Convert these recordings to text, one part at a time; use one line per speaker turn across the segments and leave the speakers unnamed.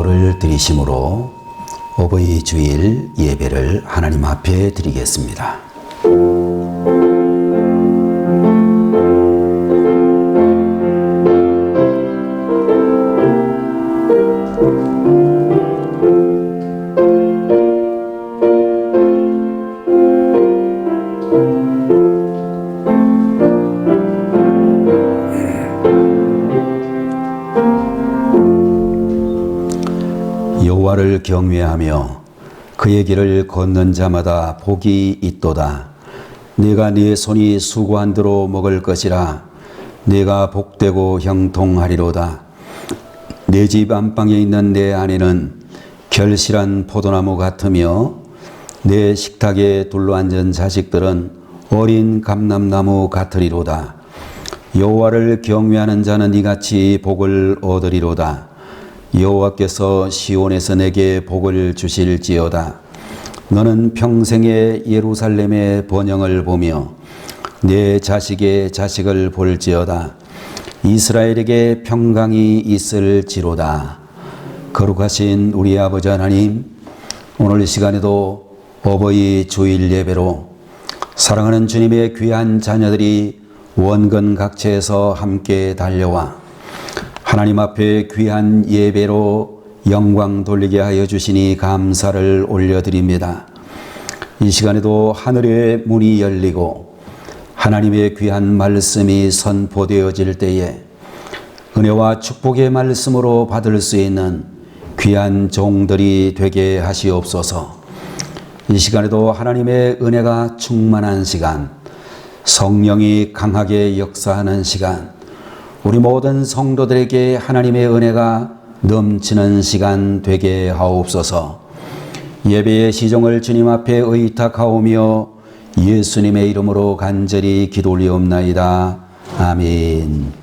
기도를 드리심으로 어버이 주일 예배를 하나님 앞에 드리겠습니다. 여호와를 경외하며 그의 길을 걷는 자마다 복이 있도다. 내가 네 손이 수고한 대로 먹을 것이라. 내가 복되고 형통하리로다. 내 집 안방에 있는 내 아내는 결실한 포도나무 같으며 내 식탁에 둘러앉은 자식들은 어린 감람나무 같으리로다. 여호와를 경외하는 자는 이같이 복을 얻으리로다. 여호와께서 시온에서 내게 복을 주실지어다. 너는 평생에 예루살렘의 번영을 보며 내 자식의 자식을 볼지어다. 이스라엘에게 평강이 있을지로다. 거룩하신 우리 아버지 하나님, 오늘 이 시간에도 어버이 주일 예배로 사랑하는 주님의 귀한 자녀들이 원근 각처에서 함께 달려와 하나님 앞에 귀한 예배로 영광 돌리게 하여 주시니 감사를 올려드립니다. 이 시간에도 하늘의 문이 열리고 하나님의 귀한 말씀이 선포되어질 때에 은혜와 축복의 말씀으로 받을 수 있는 귀한 종들이 되게 하시옵소서. 이 시간에도 하나님의 은혜가 충만한 시간, 성령이 강하게 역사하는 시간, 우리 모든 성도들에게 하나님의 은혜가 넘치는 시간 되게 하옵소서. 예배의 시종을 주님 앞에 의탁하오며 예수님의 이름으로 간절히 기도 올리옵나이다. 아멘.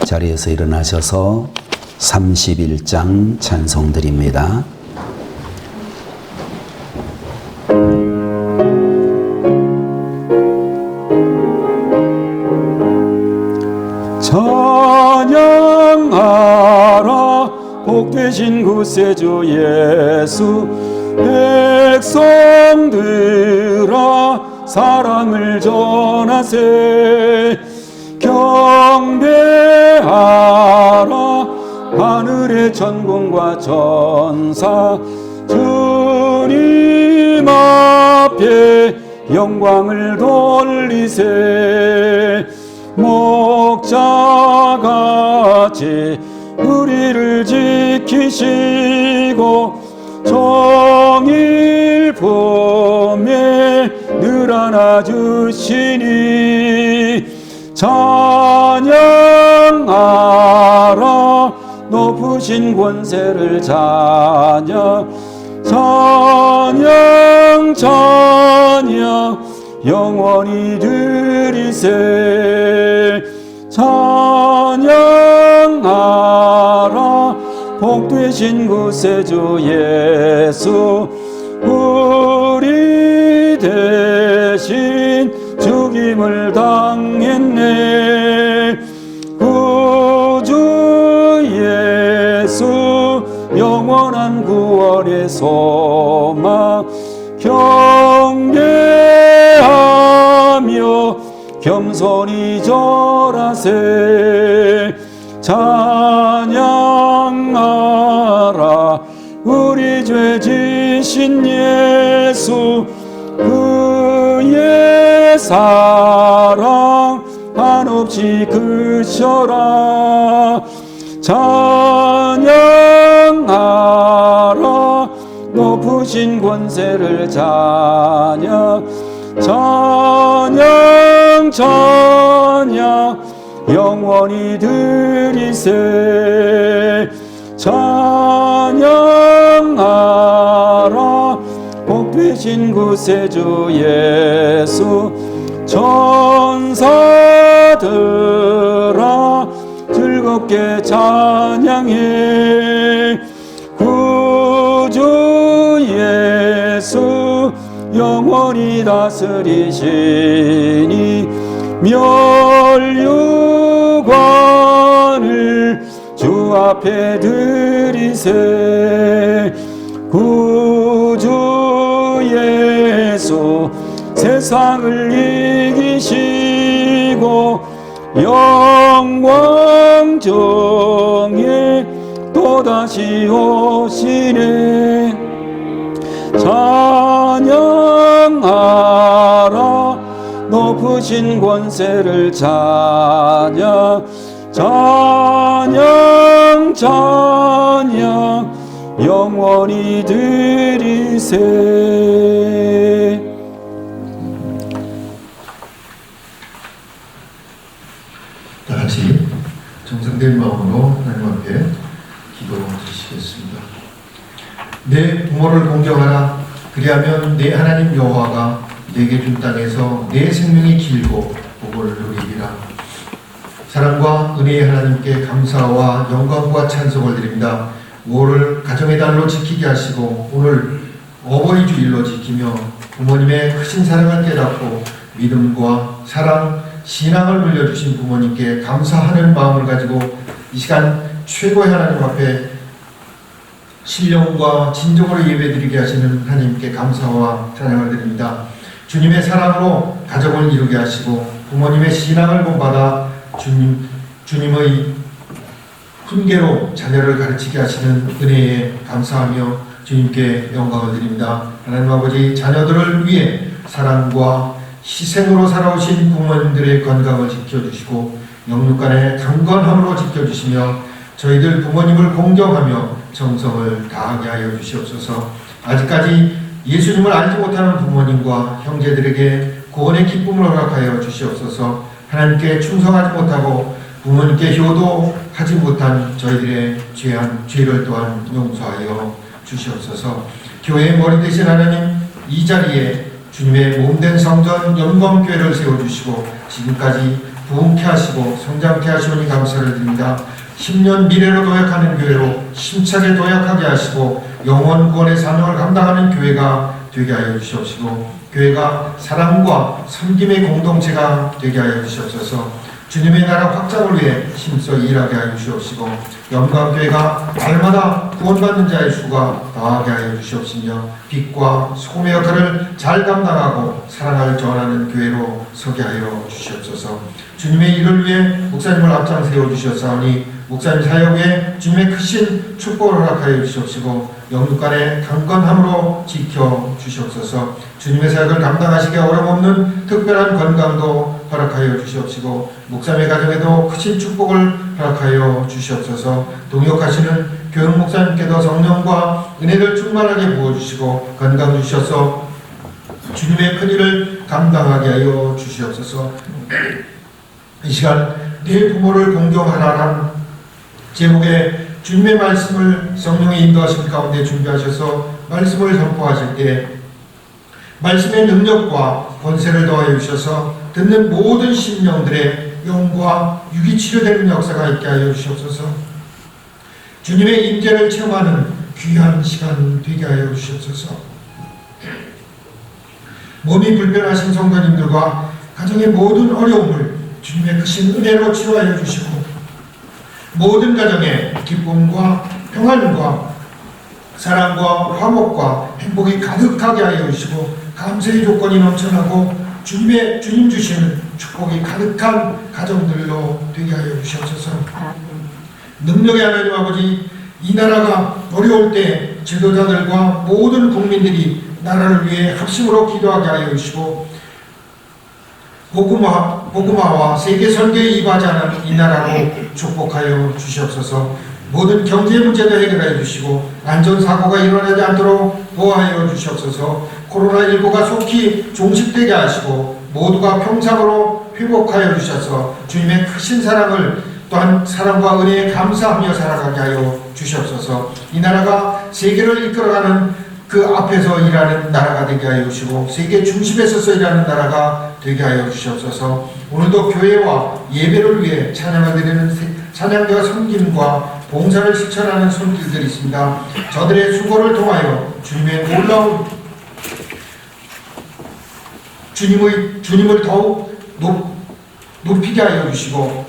자리에서 일어나셔서 31장 찬송 드립니다.
찬양하라 복되신 구세주 예수. 백성들아 사랑을 전하세. 경배하라 하늘의 천군과 천사. 주님 앞에 영광을 돌리세. 목자같이 우리를 지키시고 정일 품에 늘 안아주시니. 찬양하라 높으신 권세를 찬양. 찬양 찬양 영원히 드리세. 찬양하라 복되신 구세주 예수. 우리 대신 죽임을 당했네. 구주 예수 영원한 구원의 소망. 경배하며 겸손히 절하세. 찬양하라 우리 죄 지신 예수. 그의 사랑 한없이 크셔라. 찬양하라 높으신 권세를 찬양. 찬양 찬양 영원히 드리세. 찬양하라 복되신 구세주 예수. 천사들아 즐겁게 찬양해. 구주 예수 영원히 다스리시니. 멸류관을 주 주 앞에 드리세. 구주 예수 세상을 이기시고 영광 정에 또다시 오시네. 찬양하라 높으신 권세를 찬양 찬양 찬양 영원히 드리세.
다 같이 정성된 마음으로 하나님 앞에 기도드리시겠습니다. 내 부모를 공경하라. 그리하면 내 하나님 여호와가 내게 준 땅에서 내 생명이 길고 복을 누리리라. 사랑과 은혜의 하나님께 감사와 영광과 찬송을 드립니다. 5월을 가정의 달로 지키게 하시고 오늘 어버이 주일로 지키며 부모님의 크신 사랑을 깨닫고 믿음과 사랑, 신앙을 물려주신 부모님께 감사하는 마음을 가지고 이 시간 최고의 하나님 앞에 신령과 진정으로 예배드리게 하시는 하나님께 감사와 찬양을 드립니다. 주님의 사랑으로 가정을 이루게 하시고 부모님의 신앙을 본받아 주님의 훈계로 자녀를 가르치게 하시는 은혜에 감사하며 주님께 영광을 드립니다. 하나님 아버지, 자녀들을 위해 사랑과 희생으로 살아오신 부모님들의 건강을 지켜주시고 영육간의 강건함으로 지켜주시며 저희들 부모님을 공경하며 정성을 다하게 하여 주시옵소서. 아직까지 예수님을 알지 못하는 부모님과 형제들에게 구원의 기쁨을 허락하여 주시옵소서. 하나님께 충성하지 못하고 부모님께 효도하지 못한 저희들의 죄를 또한 용서하여 주시옵소서. 교회의 머리 되신 하나님, 이 자리에 주님의 몸된 성전 영광교회를 세워주시고 지금까지 부흥케 하시고 성장케 하시오니 감사를 드립니다. 10년 미래로 도약하는 교회로 힘차게 도약하게 하시고 영원 구원의 사명을 감당하는 교회가 되게 하여 주시옵시고 교회가 사랑과 섬김의 공동체가 되게 하여 주시옵소서. 주님의 나라 확장을 위해 힘써 일하게 하여 주시옵시고 영광교회가 날마다 구원받는 자의 수가 더하게 하여 주시옵시며 빛과 소금의 역할을 잘 감당하고 사랑을 전하는 교회로 서게 하여 주시옵소서. 주님의 일을 위해 목사님을 앞장 세워주셨사오니 목사님 사역에 주님의 크신 축복을 허락하여 주시옵시고 영육간의 강건함으로 지켜주시옵소서. 주님의 사역을 감당하시기에 어려움없는 특별한 건강도 허락하여 주시옵시고 목사님의 가정에도 크신 축복을 허락하여 주시옵소서. 동역하시는 교육 목사님께도 성령과 은혜를 충만하게 부어주시고 건강 주셔서 주님의 큰일을 감당하게 하여 주시옵소서. 이 시간 내 부모를 공경하라는 제목의 주님의 말씀을 성령의 인도하심 가운데 준비하셔서 말씀을 선포하실 때 말씀의 능력과 권세를 더하여 주셔서 듣는 모든 심령들의 영과 육이 치료되는 역사가 있게 하여 주시옵소서. 주님의 임재를 체험하는 귀한 시간 되게 하여 주시옵소서. 몸이 불편하신 성도님들과 가정의 모든 어려움을 주님의 크신 은혜로 치료하여 주시고 모든 가정에 기쁨과 평안과 사랑과 화목과 행복이 가득하게 하여 주시고 감사의 조건이 넘쳐나고 주님 주시는 축복이 가득한 가정들로 되게 하여 주시옵소서. 능력의 하나님 아버지, 이 나라가 어려울 때 지도자들과 모든 국민들이 나라를 위해 합심으로 기도하게 하여 주시고 복음화와 세계 선교에 임하자는 이 나라로 축복하여 주시옵소서. 모든 경제 문제도 해결하여 주시고 안전사고가 일어나지 않도록 보호하여 주시옵소서. 코로나19가 속히 종식되게 하시고 모두가 평상으로 회복하여 주셔서 주님의 크신 사랑을 또한 사랑과 은혜에 감사하며 살아가게 하여 주시옵소서. 이 나라가 세계를 이끌어가는 그 앞에서 일하는 나라가 되게 하여 주시고 세계 중심에 서서 일하는 나라가 되게 하여 주시옵소서. 오늘도 교회와 예배를 위해 찬양을 드리는 찬양과 섬김과 봉사를 실천하는 손길들이 있습니다. 저들의 수고를 통하여 주님의 놀라운 주님을 더욱 눕히게 하여 주시고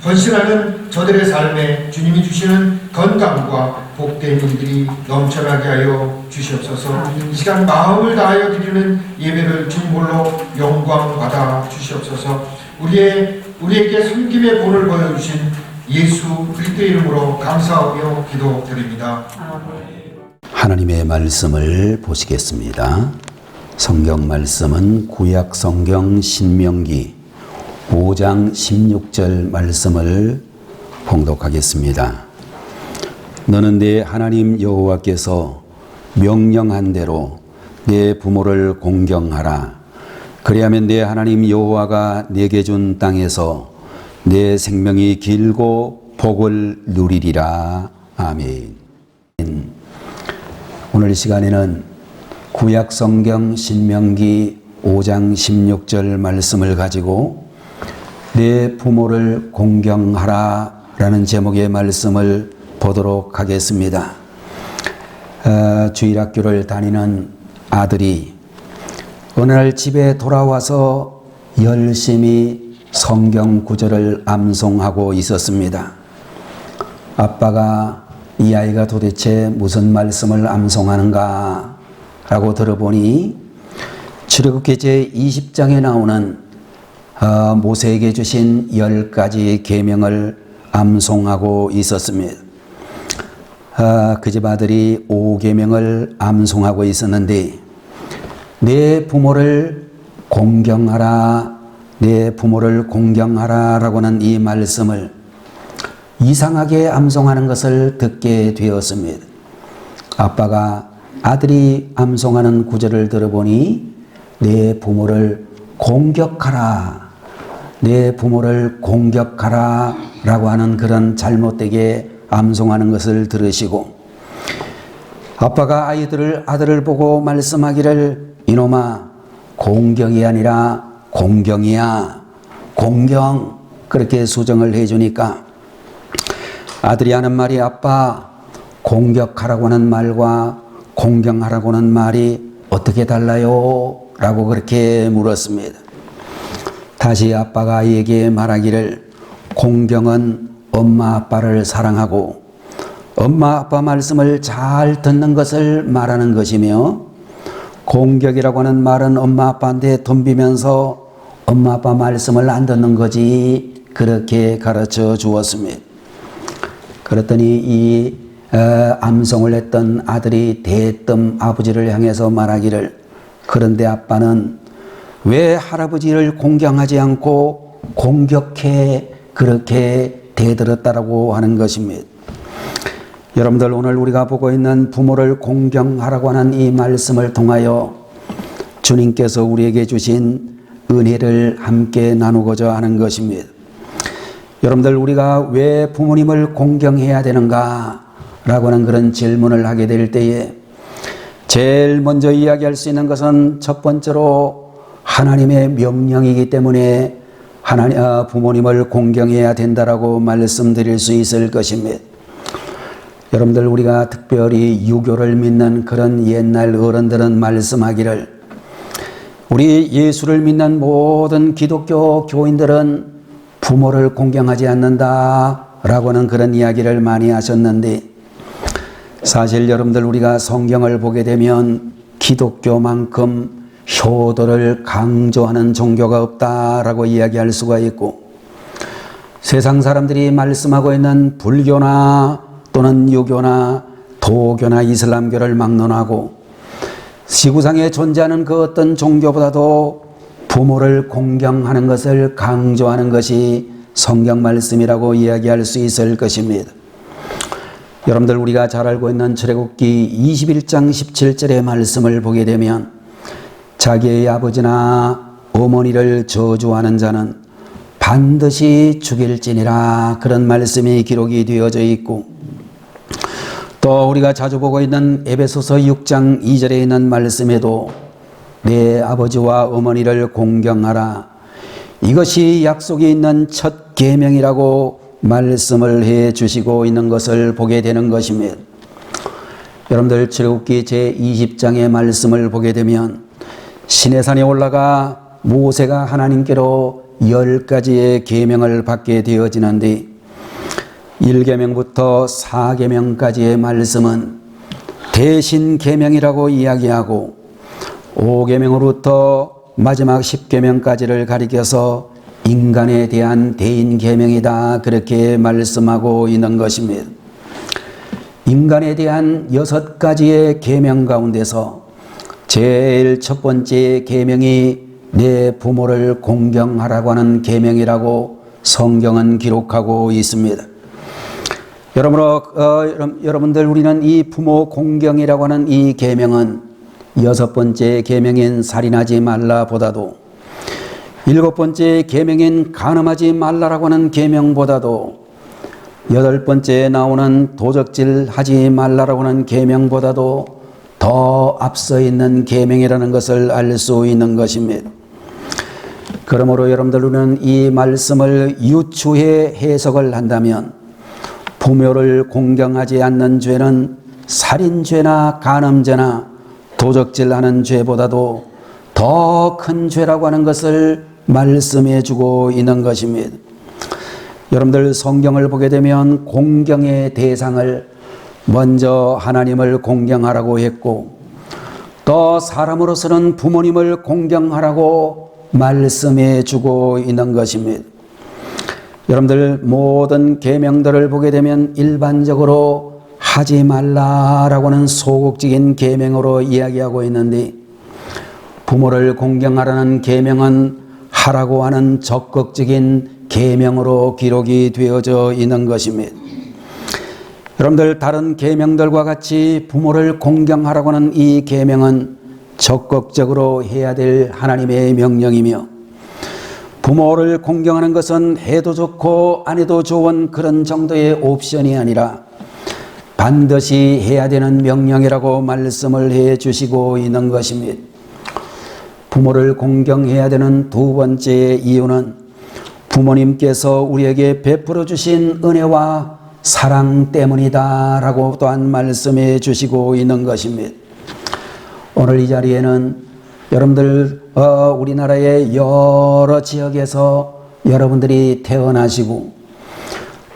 헌신하는 저들의 삶에 주님이 주시는 건강과 복된 일들이 넘쳐나게 하여 주시옵소서. 이 시간 마음을 다하여 드리는 예배를 주님 홀로 영광 받아 주시옵소서. 우리에게 섬김의 본을 보여주신 예수 그리스도의 이름으로 감사하며 기도드립니다.
하나님의 말씀을 보시겠습니다. 성경 말씀은 구약 성경 신명기 5장 16절 말씀을 봉독하겠습니다. 너는 내 하나님 여호와께서 명령한 대로 내 부모를 공경하라. 그리하면 내 하나님 여호와가 내게 준 땅에서 내 생명이 길고 복을 누리리라. 아멘. 오늘 시간에는 구약 성경 신명기 5장 16절 말씀을 가지고 내 부모를 공경하라 라는 제목의 말씀을 보도록 하겠습니다. 주일학교를 다니는 아들이 어느 날 집에 돌아와서 열심히 성경 구절을 암송하고 있었습니다. 아빠가 이 아이가 도대체 무슨 말씀을 암송하는가 라고 들어보니 출애굽기 제20장에 나오는 모세에게 주신 10가지 계명을 암송하고 있었습니다. 그 집 아들이 5계명을 암송하고 있었는데 내 부모를 공경하라, 내 부모를 공경하라 라고는 이 말씀을 이상하게 암송하는 것을 듣게 되었습니다. 아빠가 아들이 암송하는 구절을 들어보니 내 부모를 공격하라, 내 부모를 공격하라 라고 하는 그런 잘못되게 암송하는 것을 들으시고 아빠가 아들을 보고 말씀하기를 이놈아 공경이 아니라 공경이야, 공경 그렇게 수정을 해주니까 아들이 하는 말이 아빠 공격하라고 하는 말과 공경하라고 하는 말이 어떻게 달라요? 라고 그렇게 물었습니다. 다시 아빠가 아이에게 말하기를 공경은 엄마 아빠를 사랑하고 엄마 아빠 말씀을 잘 듣는 것을 말하는 것이며 공격이라고 하는 말은 엄마 아빠한테 덤비면서 엄마 아빠 말씀을 안 듣는 거지 그렇게 가르쳐 주었습니다. 그랬더니 이 암송을 했던 아들이 대뜸 아버지를 향해서 말하기를 그런데 아빠는 왜 할아버지를 공경하지 않고 공격해 그렇게 대들었다라고 하는 것입니다. 여러분들 오늘 우리가 보고 있는 부모를 공경하라고 하는 이 말씀을 통하여 주님께서 우리에게 주신 은혜를 함께 나누고자 하는 것입니다. 여러분들 우리가 왜 부모님을 공경해야 되는가 라고 하는 그런 질문을 하게 될 때에 제일 먼저 이야기할 수 있는 것은 첫 번째로 하나님의 명령이기 때문에 부모님을 공경해야 된다라고 말씀드릴 수 있을 것입니다. 여러분들 우리가 특별히 유교를 믿는 그런 옛날 어른들은 말씀하기를 우리 예수를 믿는 모든 기독교 교인들은 부모를 공경하지 않는다라고는 그런 이야기를 많이 하셨는데 사실 여러분들 우리가 성경을 보게 되면 기독교만큼 효도를 강조하는 종교가 없다라고 이야기할 수가 있고 세상 사람들이 말씀하고 있는 불교나 또는 유교나 도교나 이슬람교를 막론하고 지구상에 존재하는 그 어떤 종교보다도 부모를 공경하는 것을 강조하는 것이 성경 말씀이라고 이야기할 수 있을 것입니다. 여러분들 우리가 잘 알고 있는 출애굽기 21장 17절의 말씀을 보게 되면 자기의 아버지나 어머니를 저주하는 자는 반드시 죽일지니라 그런 말씀이 기록이 되어져 있고 또 우리가 자주 보고 있는 에베소서 6장 2절에 있는 말씀에도 내 아버지와 어머니를 공경하라 이것이 약속이 있는 첫 계명이라고 말씀을 해 주시고 있는 것을 보게 되는 것입니다. 여러분들 출애굽기 제20장의 말씀을 보게 되면 시내산에 올라가 모세가 하나님께로 10가지의 계명을 받게 되어지는데 1계명부터 4계명까지의 말씀은 대신 계명이라고 이야기하고 5계명으로부터 마지막 10계명까지를 가리켜서 인간에 대한 대인 계명이다 그렇게 말씀하고 있는 것입니다. 인간에 대한 6가지의 계명 가운데서 제일 첫 번째 계명이 내 부모를 공경하라고 하는 계명이라고 성경은 기록하고 있습니다. 여러분들 우리는 이 부모 공경이라고 하는 이 계명은 6번째 계명인 살인하지 말라보다도 7번째 계명인 간음하지 말라라고 하는 계명보다도 8번째에 나오는 도적질하지 말라라고 하는 계명보다도 더 앞서 있는 계명이라는 것을 알 수 있는 것입니다. 그러므로 여러분들 우리는 이 말씀을 유추해 해석을 한다면 부모를 공경하지 않는 죄는 살인죄나 간음죄나 도적질하는 죄보다도 더 큰 죄라고 하는 것을 말씀해 주고 있는 것입니다. 여러분들 성경을 보게 되면 공경의 대상을 먼저 하나님을 공경하라고 했고 또 사람으로서는 부모님을 공경하라고 말씀해 주고 있는 것입니다. 여러분들 모든 계명들을 보게 되면 일반적으로 하지 말라라고는 소극적인 계명으로 이야기하고 있는데 부모를 공경하라는 계명은 하라고 하는 적극적인 계명으로 기록이 되어져 있는 것입니다. 여러분들 다른 계명들과 같이 부모를 공경하라고 하는 이 계명은 적극적으로 해야 될 하나님의 명령이며 부모를 공경하는 것은 해도 좋고 안 해도 좋은 그런 정도의 옵션이 아니라 반드시 해야 되는 명령이라고 말씀을 해 주시고 있는 것입니다. 부모를 공경해야 되는 두 번째 이유는 부모님께서 우리에게 베풀어 주신 은혜와 사랑 때문이다 라고 또한 말씀해 주시고 있는 것입니다. 오늘 이 자리에는 여러분들 우리나라의 여러 지역에서 여러분들이 태어나시고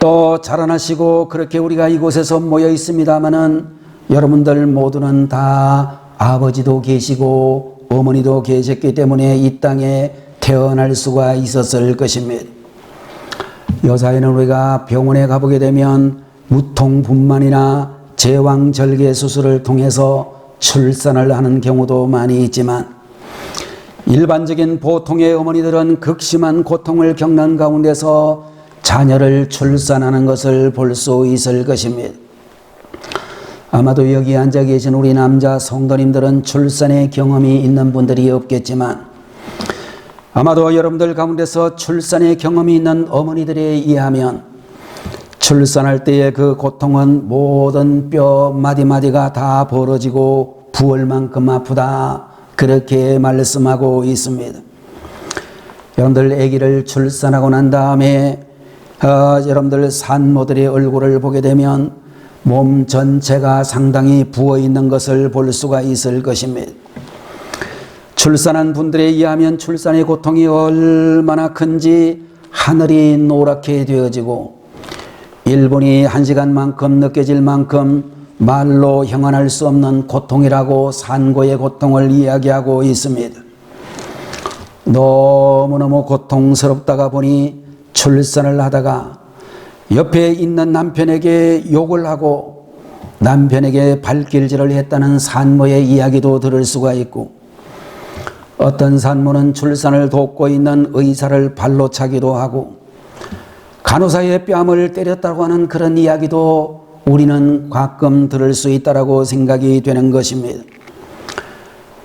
또 자라나시고 그렇게 우리가 이곳에서 모여 있습니다마는 여러분들 모두는 다 아버지도 계시고 어머니도 계셨기 때문에 이 땅에 태어날 수가 있었을 것입니다. 요사이는 우리가 병원에 가보게 되면 무통분만이나 제왕절개 수술을 통해서 출산을 하는 경우도 많이 있지만 일반적인 보통의 어머니들은 극심한 고통을 겪는 가운데서 자녀를 출산하는 것을 볼 수 있을 것입니다. 아마도 여기 앉아 계신 우리 남자 성도님들은 출산의 경험이 있는 분들이 없겠지만 아마도 여러분들 가운데서 출산의 경험이 있는 어머니들에 의하면 출산할 때의 그 고통은 모든 뼈 마디마디가 다 벌어지고 부을 만큼 아프다 그렇게 말씀하고 있습니다. 여러분들 아기를 출산하고 난 다음에 여러분들 산모들의 얼굴을 보게 되면 몸 전체가 상당히 부어 있는 것을 볼 수가 있을 것입니다. 출산한 분들에 의하면 출산의 고통이 얼마나 큰지 하늘이 노랗게 되어지고 1분이 1시간만큼 느껴질 만큼 말로 형언할 수 없는 고통이라고 산고의 고통을 이야기하고 있습니다. 너무너무 고통스럽다가 보니 출산을 하다가 옆에 있는 남편에게 욕을 하고 남편에게 발길질을 했다는 산모의 이야기도 들을 수가 있고 어떤 산모는 출산을 돕고 있는 의사를 발로 차기도 하고 간호사의 뺨을 때렸다고 하는 그런 이야기도 우리는 가끔 들을 수 있다고 생각이 되는 것입니다.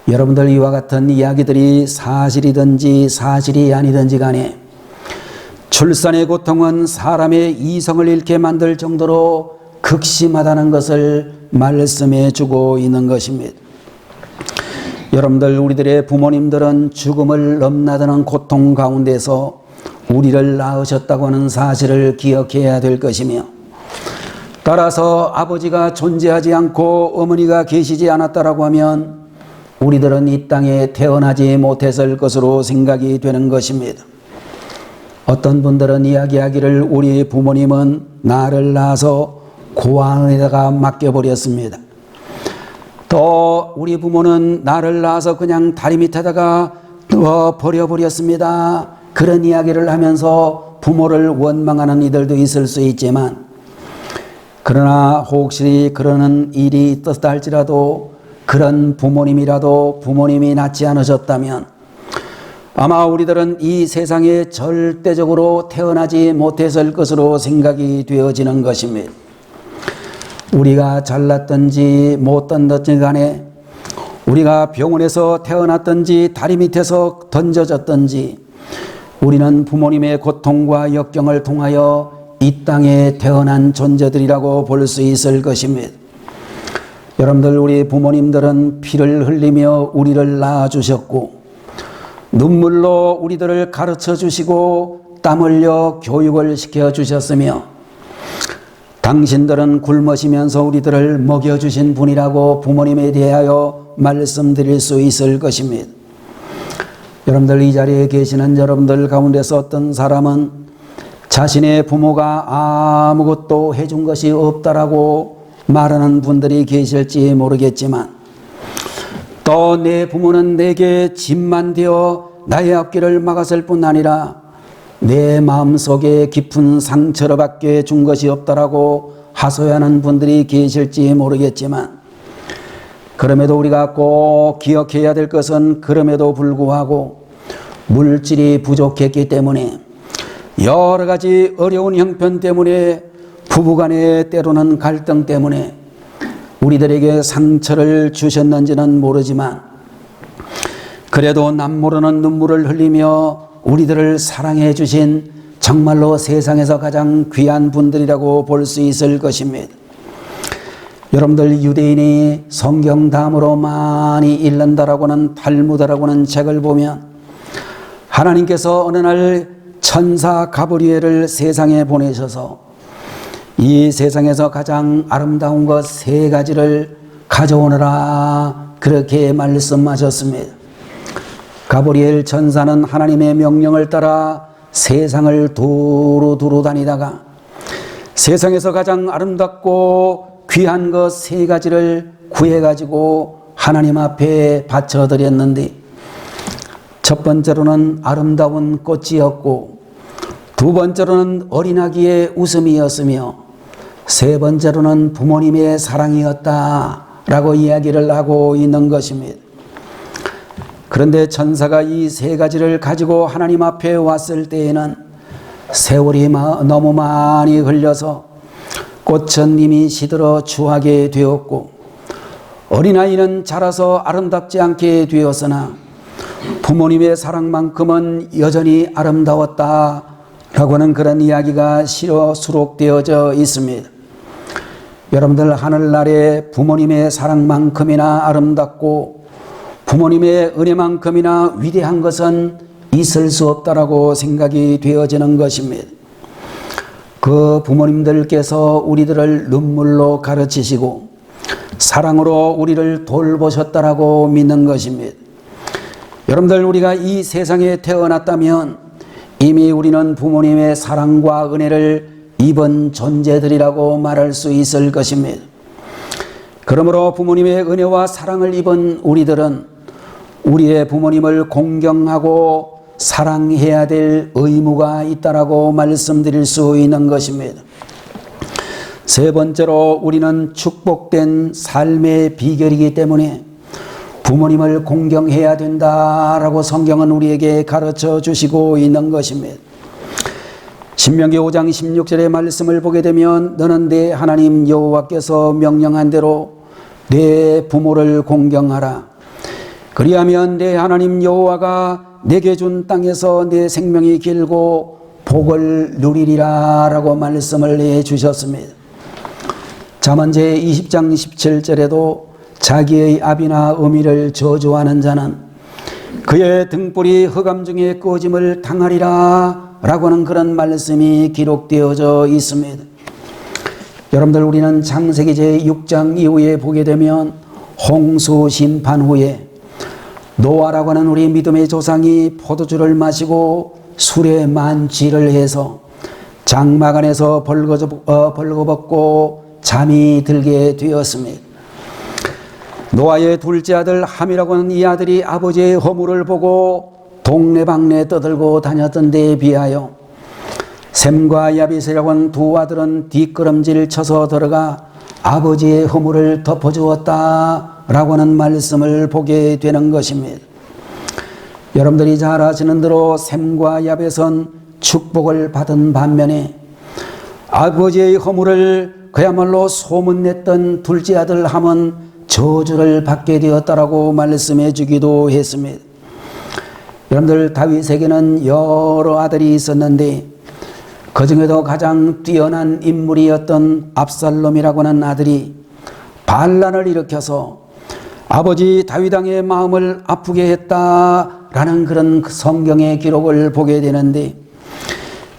여러분들 이와 같은 이야기들이 사실이든지 사실이 아니든지 간에 출산의 고통은 사람의 이성을 잃게 만들 정도로 극심하다는 것을 말씀해 주고 있는 것입니다. 여러분들 우리들의 부모님들은 죽음을 넘나드는 고통 가운데서 우리를 낳으셨다고 하는 사실을 기억해야 될 것이며 따라서 아버지가 존재하지 않고 어머니가 계시지 않았다라고 하면 우리들은 이 땅에 태어나지 못했을 것으로 생각이 되는 것입니다. 어떤 분들은 이야기하기를 우리 부모님은 나를 낳아서 고아원에다가 맡겨버렸습니다. 또 우리 부모는 나를 낳아서 그냥 다리 밑에다가 버려버렸습니다. 그런 이야기를 하면서 부모를 원망하는 이들도 있을 수 있지만, 그러나 혹시 그러는 일이 있었다 할지라도 그런 부모님이라도 부모님이 낳지 않으셨다면 아마 우리들은 이 세상에 절대적으로 태어나지 못했을 것으로 생각이 되어지는 것입니다. 우리가 잘났든지 못났든지 간에, 우리가 병원에서 태어났든지 다리 밑에서 던져졌든지, 우리는 부모님의 고통과 역경을 통하여 이 땅에 태어난 존재들이라고 볼 수 있을 것입니다. 여러분들, 우리 부모님들은 피를 흘리며 우리를 낳아주셨고, 눈물로 우리들을 가르쳐 주시고 땀 흘려 교육을 시켜주셨으며, 당신들은 굶으시면서 우리들을 먹여주신 분이라고 부모님에 대하여 말씀드릴 수 있을 것입니다. 여러분들, 이 자리에 계시는 여러분들 가운데서 어떤 사람은 자신의 부모가 아무것도 해준 것이 없다라고 말하는 분들이 계실지 모르겠지만, 또 내 부모는 내게 짐만 되어 나의 앞길을 막았을 뿐 아니라 내 마음속에 깊은 상처를 받게 준 것이 없다라고 하소연하는 분들이 계실지 모르겠지만, 그럼에도 우리가 꼭 기억해야 될 것은, 그럼에도 불구하고 물질이 부족했기 때문에, 여러 가지 어려운 형편 때문에, 부부간의 때로는 갈등 때문에 우리들에게 상처를 주셨는지는 모르지만, 그래도 남모르는 눈물을 흘리며 우리들을 사랑해 주신 정말로 세상에서 가장 귀한 분들이라고 볼 수 있을 것입니다. 여러분들, 유대인이 성경 다음으로 많이 읽는다라고는 탈무드라고는 책을 보면, 하나님께서 어느 날 천사 가브리엘을 세상에 보내셔서 이 세상에서 가장 아름다운 것 3가지를 가져오너라, 그렇게 말씀하셨습니다. 가브리엘 천사는 하나님의 명령을 따라 세상을 두루두루 다니다가 세상에서 가장 아름답고 귀한 것 3가지를 구해가지고 하나님 앞에 바쳐드렸는데, 첫 번째로는 아름다운 꽃이었고, 두 번째로는 어린아기의 웃음이었으며, 세 번째로는 부모님의 사랑이었다라고 이야기를 하고 있는 것입니다. 그런데 천사가 이 3가지를 가지고 하나님 앞에 왔을 때에는 세월이 너무 많이 흘려서 꽃은 이미 시들어 추하게 되었고, 어린아이는 자라서 아름답지 않게 되었으나 부모님의 사랑만큼은 여전히 아름다웠다라고는 그런 이야기가 수록되어져 있습니다. 여러분들, 하늘나라에 부모님의 사랑만큼이나 아름답고 부모님의 은혜만큼이나 위대한 것은 있을 수 없다라고 생각이 되어지는 것입니다. 그 부모님들께서 우리들을 눈물로 가르치시고 사랑으로 우리를 돌보셨다라고 믿는 것입니다. 여러분들, 우리가 이 세상에 태어났다면 이미 우리는 부모님의 사랑과 은혜를 입은 존재들이라고 말할 수 있을 것입니다. 그러므로 부모님의 은혜와 사랑을 입은 우리들은 우리의 부모님을 공경하고 사랑해야 될 의무가 있다라고 말씀드릴 수 있는 것입니다. 세 번째로, 우리는 축복된 삶의 비결이기 때문에 부모님을 공경해야 된다라고 성경은 우리에게 가르쳐 주시고 있는 것입니다. 신명기 5장 16절의 말씀을 보게 되면, 너는 내 하나님 여호와께서 명령한 대로 내 부모를 공경하라. 그리하면 내 하나님 여호와가 내게 준 땅에서 내 생명이 길고 복을 누리리라 라고 말씀을 해주셨습니다. 잠언 제20장 17절에도 자기의 아비나 어미를 저주하는 자는 그의 등불이 흑암 중에 꺼짐을 당하리라 라고는 그런 말씀이 기록되어져 있습니다. 여러분들, 우리는 창세기 제6장 이후에 보게 되면 홍수 심판 후에 노아라고 하는 우리 믿음의 조상이 포도주를 마시고 술에 만취를 해서 장막 안에서 벌거벗고 잠이 들게 되었습니다. 노아의 둘째 아들 함이라고 하는 이 아들이 아버지의 허물을 보고 동네방네 떠들고 다녔던 데에 비하여 셈과 야벳이라고 하는 두 아들은 뒷걸음질 쳐서 들어가 아버지의 허물을 덮어주었다라고 하는 말씀을 보게 되는 것입니다. 여러분들이 잘 아시는 대로 셈과 야벳은 축복을 받은 반면에 아버지의 허물을 그야말로 소문냈던 둘째 아들 함은 저주를 받게 되었다라고 말씀해 주기도 했습니다. 여러분들, 다윗에게는 여러 아들이 있었는데 그 중에도 가장 뛰어난 인물이었던 압살롬이라고 하는 아들이 반란을 일으켜서 아버지 다윗 왕의 마음을 아프게 했다라는 그런 성경의 기록을 보게 되는데,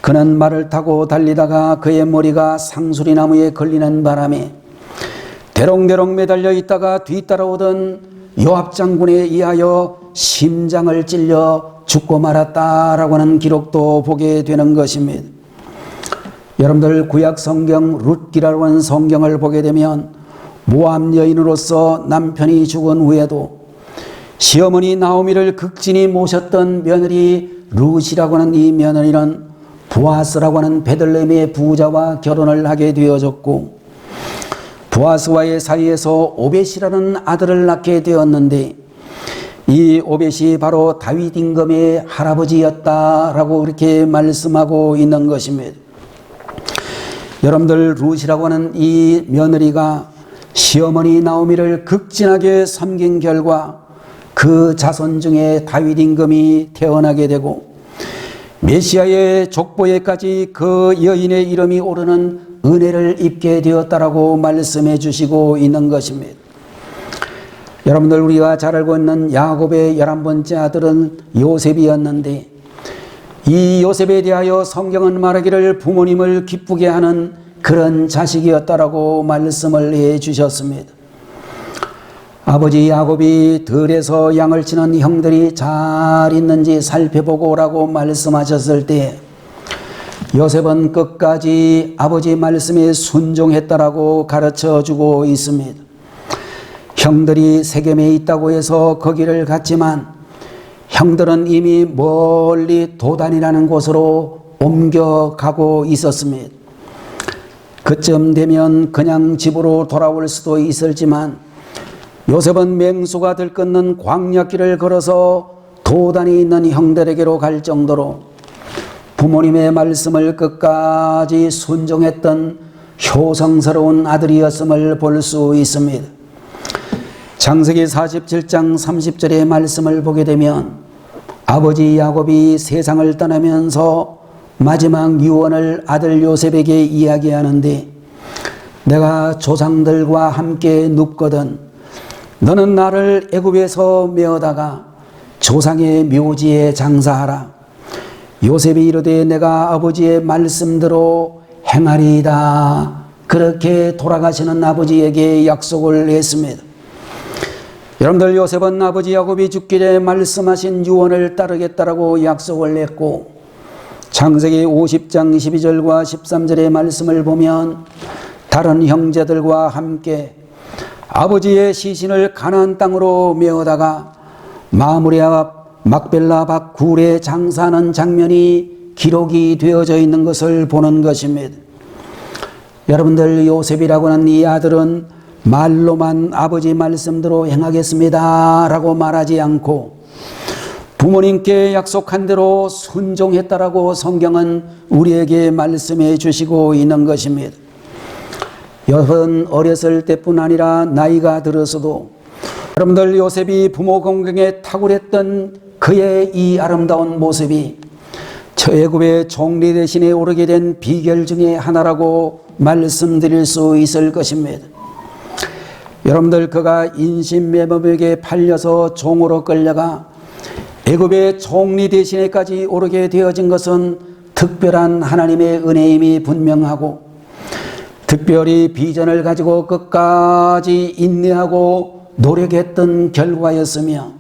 그는 말을 타고 달리다가 그의 머리가 상수리나무에 걸리는 바람에 대롱대롱 매달려 있다가 뒤따라오던 요압 장군에 의하여 심장을 찔려 죽고 말았다라고 하는 기록도 보게 되는 것입니다. 여러분들, 구약 성경 룻기라고 하는 성경을 보게 되면 모압 여인으로서 남편이 죽은 후에도 시어머니 나오미를 극진히 모셨던 며느리 룻이라고 하는 이 며느리는 보아스라고 하는 베들레헴의 부자와 결혼을 하게 되어졌고, 보아스와의 사이에서 오벳이라는 아들을 낳게 되었는데, 이 오벳이 바로 다윗 임금의 할아버지였다라고 그렇게 말씀하고 있는 것입니다. 여러분들, 룻이라고 하는 이 며느리가 시어머니 나오미를 극진하게 섬긴 결과 그 자손 중에 다윗 임금이 태어나게 되고 메시아의 족보에까지 그 여인의 이름이 오르는 은혜를 입게 되었다라고 말씀해 주시고 있는 것입니다. 여러분들, 우리가 잘 알고 있는 야곱의 11번째 아들은 요셉이었는데, 이 요셉에 대하여 성경은 말하기를 부모님을 기쁘게 하는 그런 자식이었다라고 말씀을 해 주셨습니다. 아버지 야곱이 들에서 양을 치는 형들이 잘 있는지 살펴보고 오라고 말씀하셨을 때 요셉은 끝까지 아버지 말씀에 순종했다라고 가르쳐 주고 있습니다. 형들이 세겜에 있다고 해서 거기를 갔지만 형들은 이미 멀리 도단이라는 곳으로 옮겨가고 있었습니다. 그쯤 되면 그냥 집으로 돌아올 수도 있었지만 요셉은 맹수가 들끓는 광야길을 걸어서 도단이 있는 형들에게로 갈 정도로 부모님의 말씀을 끝까지 순종했던 효성스러운 아들이었음을 볼 수 있습니다. 창세기 47장 30절의 말씀을 보게 되면 아버지 야곱이 세상을 떠나면서 마지막 유언을 아들 요셉에게 이야기하는데, 내가 조상들과 함께 눕거든 너는 나를 애굽에서 메어다가 조상의 묘지에 장사하라. 요셉이 이르되 내가 아버지의 말씀대로 행하리이다. 그렇게 돌아가시는 아버지에게 약속을 했습니다. 여러분들, 요셉은 아버지 야곱이 죽기 전에 말씀하신 유언을 따르겠다라고 약속을 했고, 창세기 50장 12절과 13절의 말씀을 보면 다른 형제들과 함께 아버지의 시신을 가나안 땅으로 메어다가 마므레 앞 막벨라 밭 굴에 장사하는 장면이 기록이 되어져 있는 것을 보는 것입니다. 여러분들, 요셉이라고 하는 이 아들은 말로만 아버지 말씀대로 행하겠습니다 라고 말하지 않고 부모님께 약속한 대로 순종했다라고 성경은 우리에게 말씀해 주시고 있는 것입니다. 요셉은 어렸을 때뿐 아니라 나이가 들어서도 여러분들, 요셉이 부모 공경에 탁월했던 그의 이 아름다운 모습이 애굽의 총리 대신에 오르게 된 비결 중에 하나라고 말씀드릴 수 있을 것입니다. 여러분들, 그가 인신매매에게 팔려서 종으로 끌려가 애굽의 총리 대신에까지 오르게 되어진 것은 특별한 하나님의 은혜임이 분명하고, 특별히 비전을 가지고 끝까지 인내하고 노력했던 결과였으며,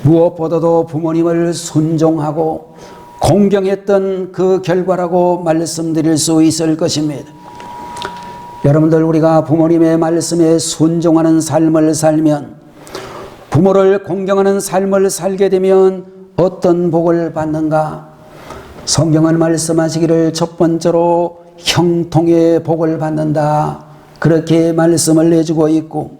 무엇보다도 부모님을 순종하고 공경했던 그 결과라고 말씀드릴 수 있을 것입니다. 여러분들, 우리가 부모님의 말씀에 순종하는 삶을 살면, 부모를 공경하는 삶을 살게 되면 어떤 복을 받는가? 성경은 말씀하시기를 첫 번째로 형통의 복을 받는다, 그렇게 말씀을 해주고 있고,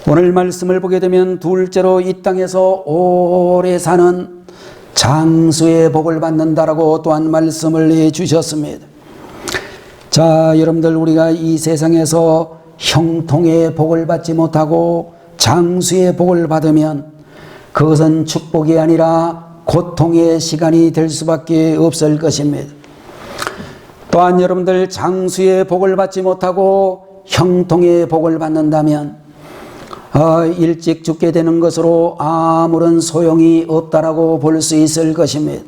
오늘 말씀을 보게 되면 둘째로 이 땅에서 오래 사는 장수의 복을 받는다라고 또한 말씀을 해주셨습니다. 자, 여러분들, 우리가 이 세상에서 형통의 복을 받지 못하고 장수의 복을 받으면 그것은 축복이 아니라 고통의 시간이 될 수밖에 없을 것입니다. 또한 여러분들, 장수의 복을 받지 못하고 형통의 복을 받는다면 일찍 죽게 되는 것으로 아무런 소용이 없다라고 볼 수 있을 것입니다.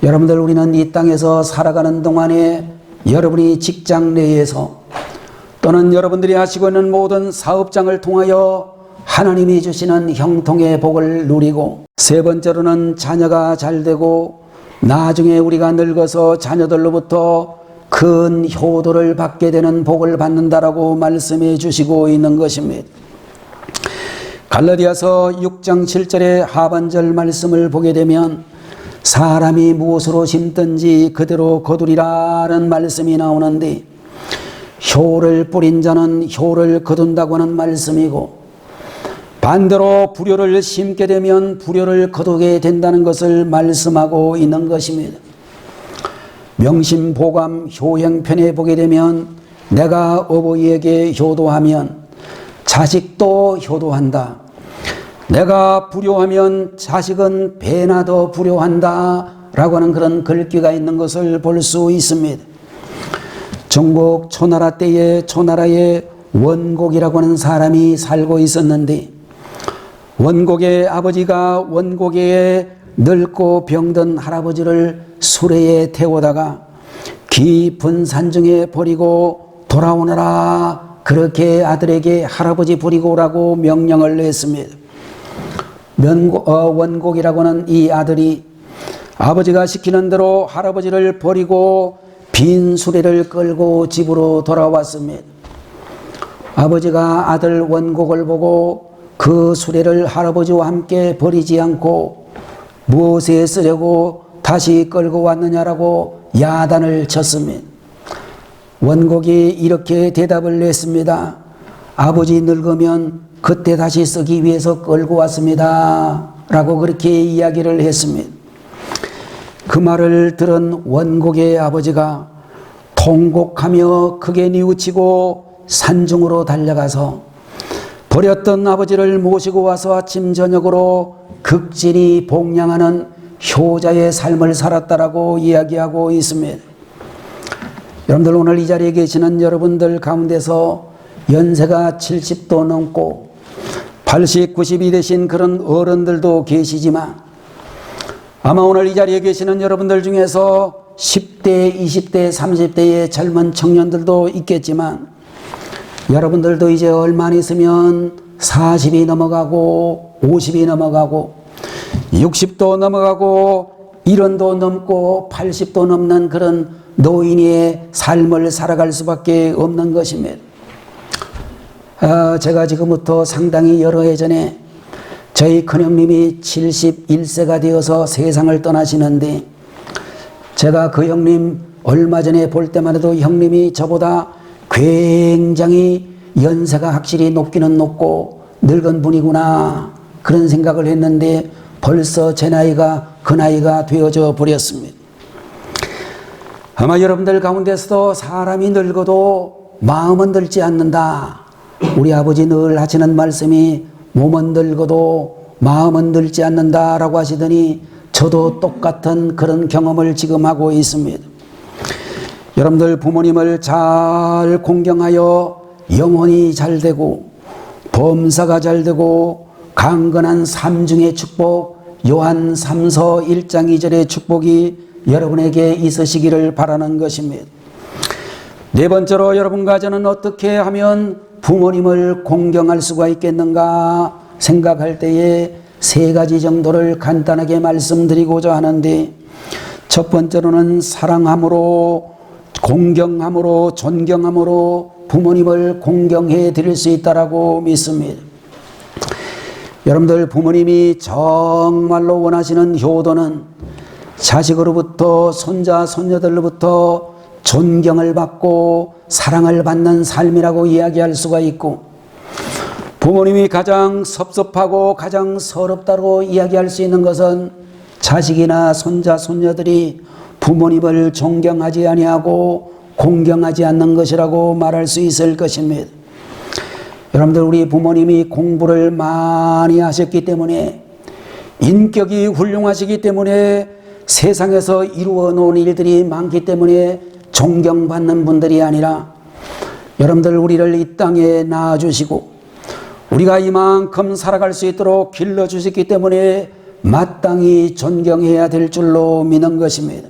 여러분들, 우리는 이 땅에서 살아가는 동안에 여러분이 직장 내에서 또는 여러분들이 하시고 있는 모든 사업장을 통하여 하나님이 주시는 형통의 복을 누리고, 세 번째로는 자녀가 잘 되고 나중에 우리가 늙어서 자녀들로부터 큰 효도를 받게 되는 복을 받는다라고 말씀해 주시고 있는 것입니다. 갈라디아서 6장 7절의 하반절 말씀을 보게 되면 사람이 무엇으로 심든지 그대로 거두리라는 말씀이 나오는데, 효를 뿌린 자는 효를 거둔다고 하는 말씀이고, 반대로 불효를 심게 되면 불효를 거두게 된다는 것을 말씀하고 있는 것입니다. 명심보감 효행편에 보게 되면 내가 어버이에게 효도하면 자식도 효도한다, 내가 불효하면 자식은 배나 더 불효한다 라고 하는 그런 글귀가 있는 것을 볼 수 있습니다. 중국 초나라 때에 초나라에 원곡이라고 하는 사람이 살고 있었는데, 원곡의 아버지가 원곡에 늙고 병든 할아버지를 수레에 태우다가 깊은 산중에 버리고 돌아오너라, 그렇게 아들에게 할아버지 버리고 오라고 명령을 했습니다. 원곡이라고 하는 이 아들이 아버지가 시키는 대로 할아버지를 버리고 빈 수레를 끌고 집으로 돌아왔습니다. 아버지가 아들 원곡을 보고 그 수레를 할아버지와 함께 버리지 않고 무엇에 쓰려고 다시 끌고 왔느냐라고 야단을 쳤습니다. 원곡이 이렇게 대답을 했습니다. 아버지 늙으면 그때 다시 쓰기 위해서 끌고 왔습니다 라고 그렇게 이야기를 했습니다. 그 말을 들은 원곡의 아버지가 통곡하며 크게 뉘우치고 산중으로 달려가서 버렸던 아버지를 모시고 와서 아침 저녁으로 극진히 복양하는 효자의 삶을 살았다라고 이야기하고 있습니다. 여러분들, 오늘 이 자리에 계시는 여러분들 가운데서 연세가 70도 넘고 80, 90이 되신 그런 어른들도 계시지만, 아마 오늘 이 자리에 계시는 여러분들 중에서 10대, 20대, 30대의 젊은 청년들도 있겠지만, 여러분들도 이제 얼마 안 있으면 40이 넘어가고 50이 넘어가고 60도 넘어가고 70도 넘고 80도 넘는 그런 노인의 삶을 살아갈 수밖에 없는 것입니다. 제가 지금부터 상당히 여러 해 전에 저희 큰형님이 71세가 되어서 세상을 떠나시는데, 제가 그 형님 얼마 전에 볼 때만 해도 형님이 저보다 굉장히 연세가 확실히 높기는 높고 늙은 분이구나, 그런 생각을 했는데 벌써 제 나이가 그 나이가 되어져 버렸습니다. 아마 여러분들 가운데서도 사람이 늙어도 마음은 늙지 않는다, 우리 아버지 늘 하시는 말씀이 몸은 늙어도 마음은 늙지 않는다라고 하시더니 저도 똑같은 그런 경험을 지금 하고 있습니다. 여러분들, 부모님을 잘 공경하여 영혼이 잘 되고 범사가 잘 되고 강건한 삼중의 축복, 요한 3서 1장 2절의 축복이 여러분에게 있으시기를 바라는 것입니다. 네 번째로, 여러분과 저는 어떻게 하면 부모님을 공경할 수가 있겠는가 생각할 때에 세 가지 정도를 간단하게 말씀드리고자 하는데, 첫 번째로는 사랑함으로, 공경함으로, 존경함으로 부모님을 공경해 드릴 수 있다라고 믿습니다. 여러분들, 부모님이 정말로 원하시는 효도는 자식으로부터, 손자, 손녀들로부터 존경을 받고 사랑을 받는 삶이라고 이야기할 수가 있고, 부모님이 가장 섭섭하고 가장 서럽다고 이야기할 수 있는 것은 자식이나 손자, 손녀들이 부모님을 존경하지 아니하고 공경하지 않는 것이라고 말할 수 있을 것입니다. 여러분들, 우리 부모님이 공부를 많이 하셨기 때문에, 인격이 훌륭하시기 때문에, 세상에서 이루어 놓은 일들이 많기 때문에 존경받는 분들이 아니라, 여러분들, 우리를 이 땅에 낳아주시고 우리가 이만큼 살아갈 수 있도록 길러주셨기 때문에 마땅히 존경해야 될 줄로 믿는 것입니다.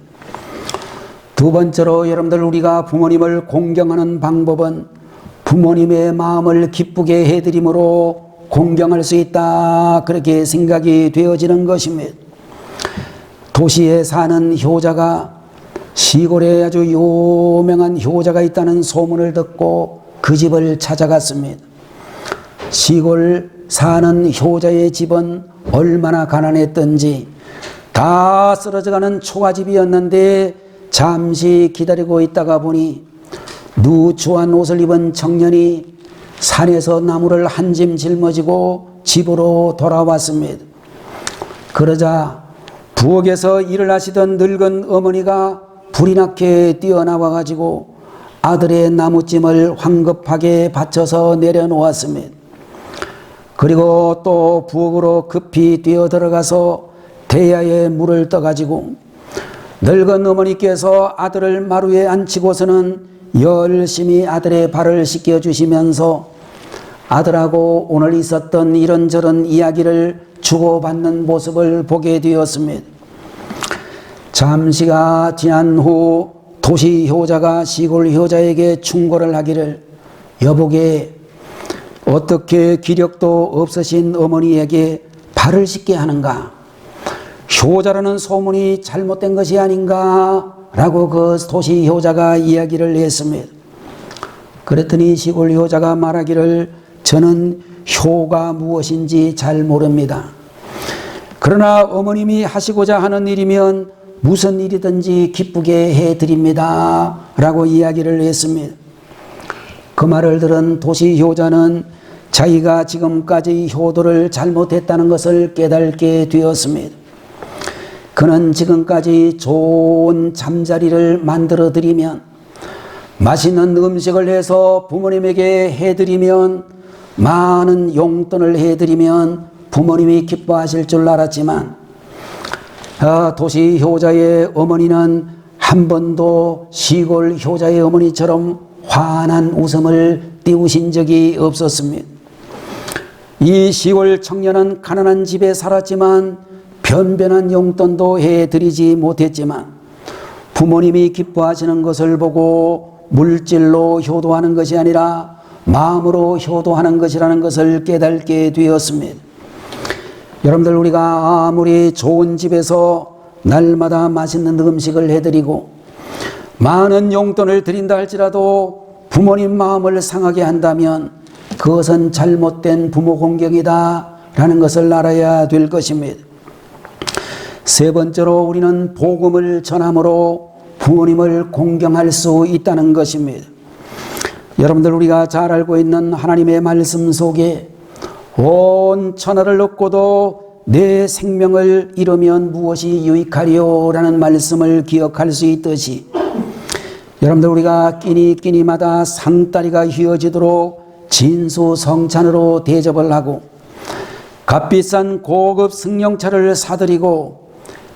두 번째로, 여러분들, 우리가 부모님을 공경하는 방법은 부모님의 마음을 기쁘게 해드림으로 공경할 수 있다, 그렇게 생각이 되어지는 것입니다. 도시에 사는 효자가 시골에 아주 유명한 효자가 있다는 소문을 듣고 그 집을 찾아갔습니다. 시골 사는 효자의 집은 얼마나 가난했던지 다 쓰러져가는 초가집이었는데, 잠시 기다리고 있다가 보니 누추한 옷을 입은 청년이 산에서 나무를 한 짐 짊어지고 집으로 돌아왔습니다. 그러자 부엌에서 일을 하시던 늙은 어머니가 불이 나게 뛰어나와 가지고 아들의 나무짐을 황급하게 받쳐서 내려놓았습니다. 그리고 또 부엌으로 급히 뛰어 들어가서 대야에 물을 떠가지고 늙은 어머니께서 아들을 마루에 앉히고서는 열심히 아들의 발을 씻겨주시면서 아들하고 오늘 있었던 이런저런 이야기를 주고받는 모습을 보게 되었습니다. 잠시가 지난 후 도시 효자가 시골 효자에게 충고를 하기를, 여보게, 어떻게 기력도 없으신 어머니에게 발을 씻게 하는가? 효자라는 소문이 잘못된 것이 아닌가? 라고 그 도시 효자가 이야기를 했습니다. 그랬더니 시골 효자가 말하기를, 저는 효가 무엇인지 잘 모릅니다. 그러나 어머님이 하시고자 하는 일이면 무슨 일이든지 기쁘게 해드립니다, 라고 이야기를 했습니다. 그 말을 들은 도시 효자는 자기가 지금까지 효도를 잘못했다는 것을 깨닫게 되었습니다. 그는 지금까지 좋은 잠자리를 만들어 드리면, 맛있는 음식을 해서 부모님에게 해드리면, 많은 용돈을 해드리면 부모님이 기뻐하실 줄 알았지만, 도시 효자의 어머니는 한 번도 시골 효자의 어머니처럼 환한 웃음을 띄우신 적이 없었습니다. 이 시골 청년은 가난한 집에 살았지만 변변한 용돈도 해드리지 못했지만, 부모님이 기뻐하시는 것을 보고 물질로 효도하는 것이 아니라 마음으로 효도하는 것이라는 것을 깨닫게 되었습니다. 여러분들, 우리가 아무리 좋은 집에서 날마다 맛있는 음식을 해드리고 많은 용돈을 드린다 할지라도 부모님 마음을 상하게 한다면 그것은 잘못된 부모 공경이다 라는 것을 알아야 될 것입니다. 세 번째로, 우리는 복음을 전함으로 부모님을 공경할 수 있다는 것입니다. 여러분들, 우리가 잘 알고 있는 하나님의 말씀 속에 온 천하를 얻고도 내 생명을 잃으면 무엇이 유익하리요? 라는 말씀을 기억할 수 있듯이, 여러분들, 우리가 끼니마다 상다리가 휘어지도록 진수성찬으로 대접을 하고 값비싼 고급 승용차를 사드리고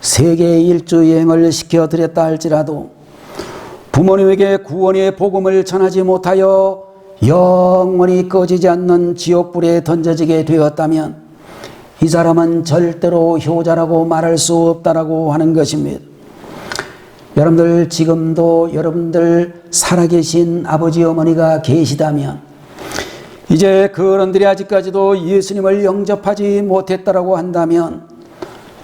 세계 일주 여행을 시켜드렸다 할지라도 부모님에게 구원의 복음을 전하지 못하여 영원히 꺼지지 않는 지옥불에 던져지게 되었다면 이 사람은 절대로 효자라고 말할 수 없다라고 하는 것입니다. 여러분들, 지금도 여러분들 살아계신 아버지 어머니가 계시다면 이제 그 어른들이 아직까지도 예수님을 영접하지 못했다라고 한다면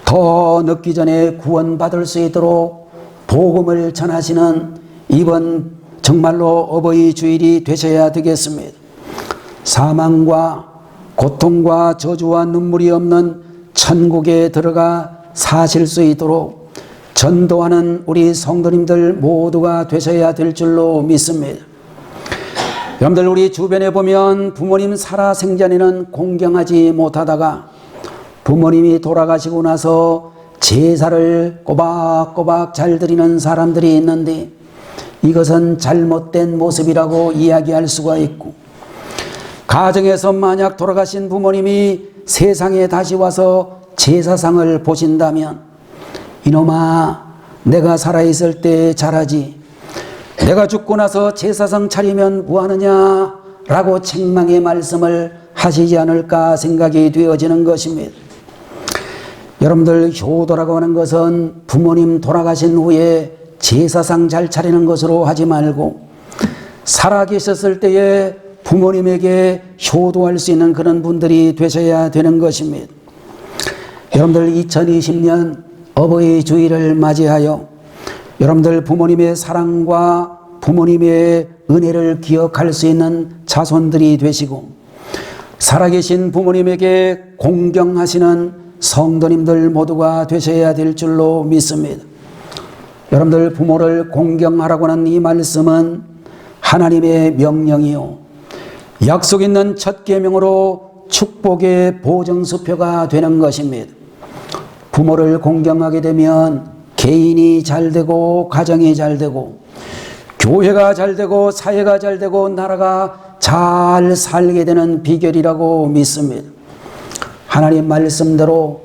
더 늦기 전에 구원받을 수 있도록 복음을 전하시는 이번 정말로 어버이 주일이 되셔야 되겠습니다. 사망과 고통과 저주와 눈물이 없는 천국에 들어가 사실 수 있도록 전도하는 우리 성도님들 모두가 되셔야 될 줄로 믿습니다. 여러분들 우리 주변에 보면 부모님 살아생전에는 공경하지 못하다가 부모님이 돌아가시고 나서 제사를 꼬박꼬박 잘 드리는 사람들이 있는데 이것은 잘못된 모습이라고 이야기할 수가 있고, 가정에서 만약 돌아가신 부모님이 세상에 다시 와서 제사상을 보신다면 이놈아 내가 살아있을 때 잘하지 내가 죽고 나서 제사상 차리면 뭐하느냐 라고 책망의 말씀을 하시지 않을까 생각이 되어지는 것입니다. 여러분들 효도라고 하는 것은 부모님 돌아가신 후에 제사상 잘 차리는 것으로 하지 말고 살아계셨을 때에 부모님에게 효도할 수 있는 그런 분들이 되셔야 되는 것입니다. 여러분들 2020년 어버이 주일을 맞이하여 여러분들 부모님의 사랑과 부모님의 은혜를 기억할 수 있는 자손들이 되시고 살아계신 부모님에게 공경하시는 성도님들 모두가 되셔야 될 줄로 믿습니다. 여러분들 부모를 공경하라고 하는 이 말씀은 하나님의 명령이요 약속 있는 첫 계명으로 축복의 보증수표가 되는 것입니다. 부모를 공경하게 되면 개인이 잘 되고 가정이 잘 되고 교회가 잘 되고 사회가 잘 되고 나라가 잘 살게 되는 비결이라고 믿습니다. 하나님 말씀대로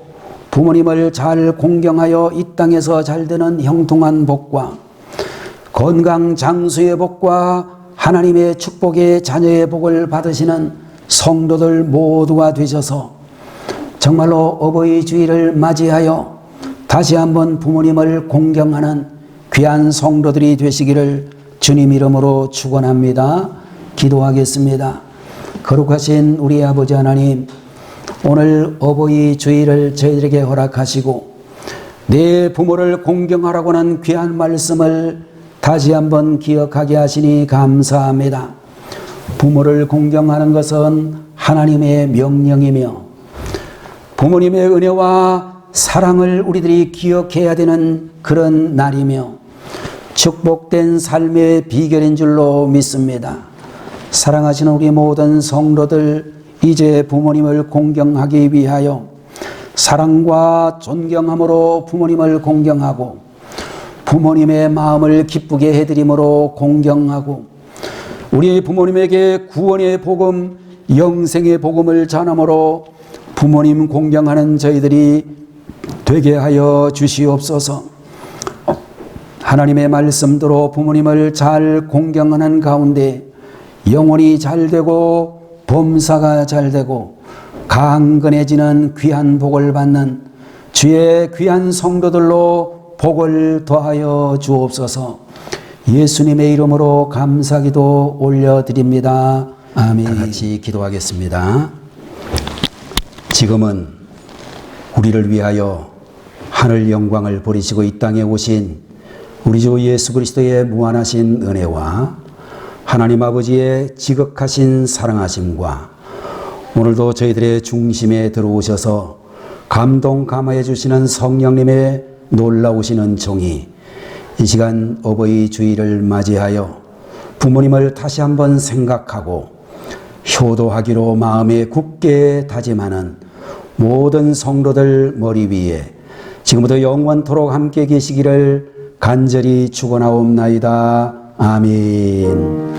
부모님을 잘 공경하여 이 땅에서 잘 되는 형통한 복과 건강 장수의 복과 하나님의 축복의 자녀의 복을 받으시는 성도들 모두가 되셔서 정말로 어버이 주일을 맞이하여 다시 한번 부모님을 공경하는 귀한 성도들이 되시기를 주님 이름으로 축원합니다. 기도하겠습니다. 거룩하신 우리 아버지 하나님, 오늘 어버이 주일을 저희들에게 허락하시고 내 부모를 공경하라고 하는 귀한 말씀을 다시 한번 기억하게 하시니 감사합니다. 부모를 공경하는 것은 하나님의 명령이며 부모님의 은혜와 사랑을 우리들이 기억해야 되는 그런 날이며 축복된 삶의 비결인 줄로 믿습니다. 사랑하시는 우리 모든 성도들, 이제 부모님을 공경하기 위하여 사랑과 존경함으로 부모님을 공경하고 부모님의 마음을 기쁘게 해드림으로 공경하고 우리 부모님에게 구원의 복음, 영생의 복음을 전함으로 부모님 공경하는 저희들이 되게 하여 주시옵소서. 하나님의 말씀대로 부모님을 잘 공경하는 가운데 영혼이 잘 되고 범사가 잘 되고 강건해지는 귀한 복을 받는 주의 귀한 성도들로 복을 더하여 주옵소서. 예수님의 이름으로 감사기도 올려드립니다. 아멘. 다 같이 기도하겠습니다. 지금은 우리를 위하여 하늘 영광을 버리시고 이 땅에 오신 우리 주 예수 그리스도의 무한하신 은혜와 하나님 아버지의 지극하신 사랑하심과 오늘도 저희들의 중심에 들어오셔서 감동 감화해 주시는 성령님의 놀라우신 은총이 이 시간 어버이 주일을 맞이하여 부모님을 다시 한번 생각하고 효도하기로 마음에 굳게 다짐하는 모든 성도들 머리 위에 지금부터 영원토록 함께 계시기를 간절히 축원하옵나이다. 아멘.